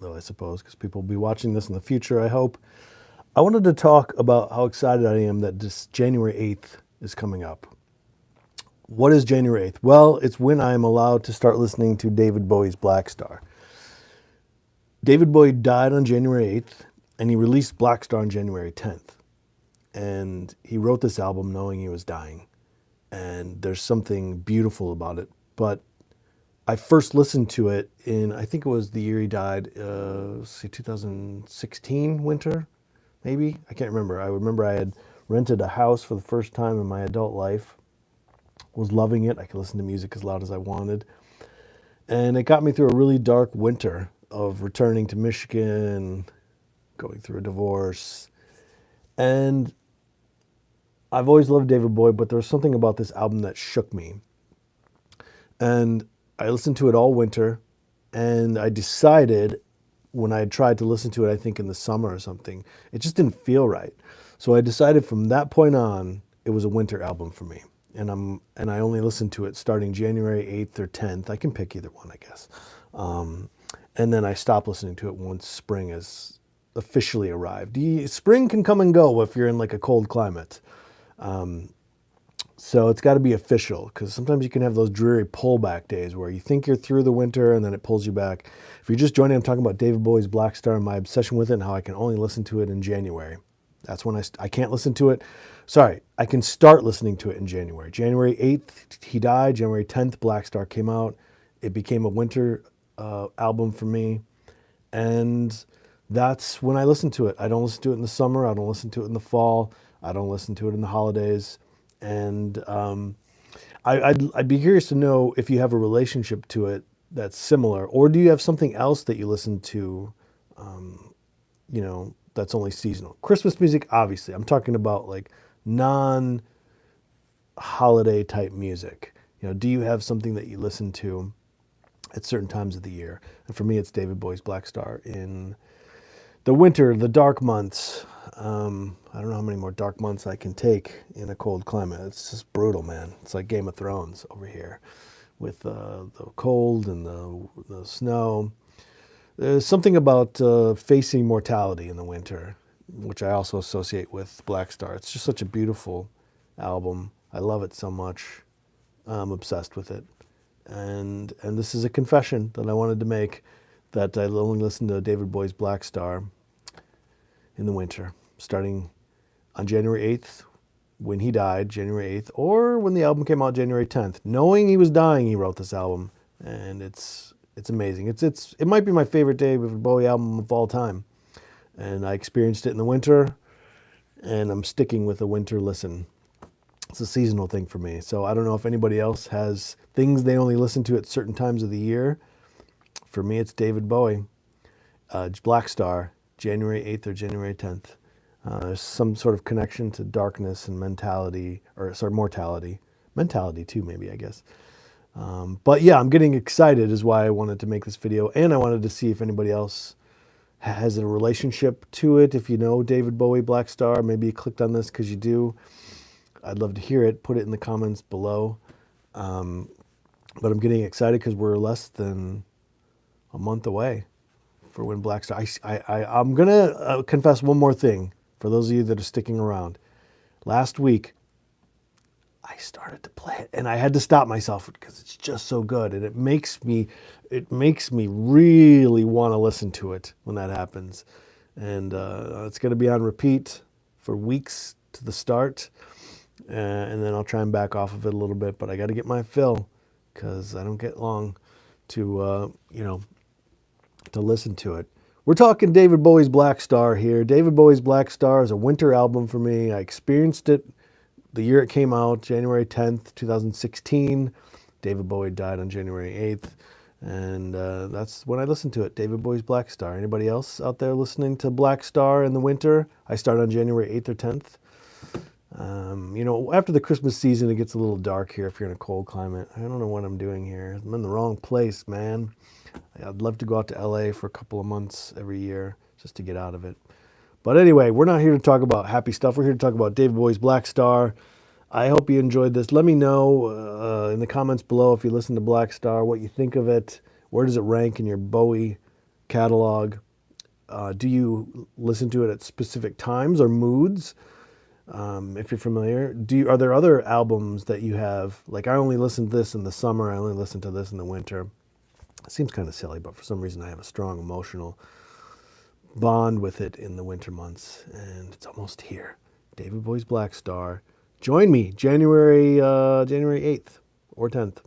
though, I suppose, because people will be watching this in the future, I hope. I wanted to talk about how excited I am that this January 8th is coming up. What is January 8th? Well, it's when I am allowed to start listening to David Bowie's Black Star. David Bowie died on January 8th, and he released Black Star on January 10th. And he wrote this album knowing he was dying. And there's something beautiful about it. But I first listened to it in, I think it was the year he died, 2016 winter, maybe? I can't remember. I remember I had rented a house for the first time in my adult life. Was loving it. I could listen to music as loud as I wanted. And it got me through a really dark winter of returning to Michigan, going through a divorce. And I've always loved David Bowie, but there was something about this album that shook me. And I listened to it all winter, and I decided when I had tried to listen to it, I think in the summer or something, it just didn't feel right. So I decided from that point on, it was a winter album for me. And I only listened to it starting January 8th or 10th. I can pick either one, I guess. And then I stopped listening to it once spring has officially arrived. Spring can come and go if you're in like a cold climate. So it's got to be official, because sometimes you can have those dreary pullback days where you think you're through the winter and then it pulls you back. If you're just joining, I'm talking about David Bowie's Black Star and my obsession with it and how I can only listen to it in January. That's when I can't listen to it. Sorry, I can start listening to it in January. January 8th, he died. January 10th, Black Star came out. It became a winter album for me. And that's when I listen to it. I don't listen to it in the summer. I don't listen to it in the fall. I don't listen to it in the holidays. And I'd be curious to know if you have a relationship to it that's similar, or do you have something else that you listen to, that's only seasonal? Christmas music, obviously. I'm talking about like non-holiday type music. Do you have something that you listen to at certain times of the year? And for me, it's David Bowie's Black Star in the winter, the dark months. I don't know how many more dark months I can take in a cold climate. It's just brutal, man. It's like Game of Thrones over here with the cold and the snow. There's something about facing mortality in the winter, which I also associate with Black Star. It's just such a beautiful album. I love it so much. I'm obsessed with it. And this is a confession that I wanted to make, that I only listen to David Bowie's Black Star in the winter, starting on January 8th, when he died, January 8th, or when the album came out, January 10th. Knowing he was dying, he wrote this album, and it's amazing. It might be my favorite David Bowie album of all time, and I experienced it in the winter, and I'm sticking with the winter listen. It's a seasonal thing for me, so I don't know if anybody else has things they only listen to at certain times of the year. For me, it's David Bowie, Black Star, January 8th or January 10th. There's some sort of connection to darkness and mortality too, maybe, I guess. But yeah, I'm getting excited is why I wanted to make this video, and I wanted to see if anybody else has a relationship to it. If you know David Bowie, Black Star, maybe you clicked on this because you do. I'd love to hear it. Put it in the comments below. But I'm getting excited because we're less than a month away for when Black Star. I'm going to confess one more thing for those of you that are sticking around. Last week, I started to play it, and I had to stop myself because it's just so good, and it makes me really want to listen to it when that happens. And it's going to be on repeat for weeks to the start, and then I'll try and back off of it a little bit, but I got to get my fill because I don't get long to to listen to it. We're talking David Bowie's Black Star here. David Bowie's Black Star is a winter album for me. I experienced it the year it came out, January 10th, 2016. David Bowie died on January 8th. And that's when I listened to it, David Bowie's Black Star. Anybody else out there listening to Black Star in the winter? I start on January 8th or 10th. After the Christmas season, it gets a little dark here if you're in a cold climate. I don't know what I'm doing here. I'm in the wrong place, man. I'd love to go out to LA for a couple of months every year just to get out of it. But anyway, we're not here to talk about happy stuff. We're here to talk about David Bowie's Black Star. I hope you enjoyed this. Let me know in the comments below if you listen to Black Star, what you think of it. Where does it rank in your Bowie catalog. Do you listen to it at specific times or moods? If you're familiar, are there other albums that you have? Like, I only listen to this in the summer. I only listen to this in the winter. It seems kind of silly, but for some reason I have a strong emotional bond with it in the winter months, and it's almost here. David Bowie's Black Star. Join me January 8th or 10th.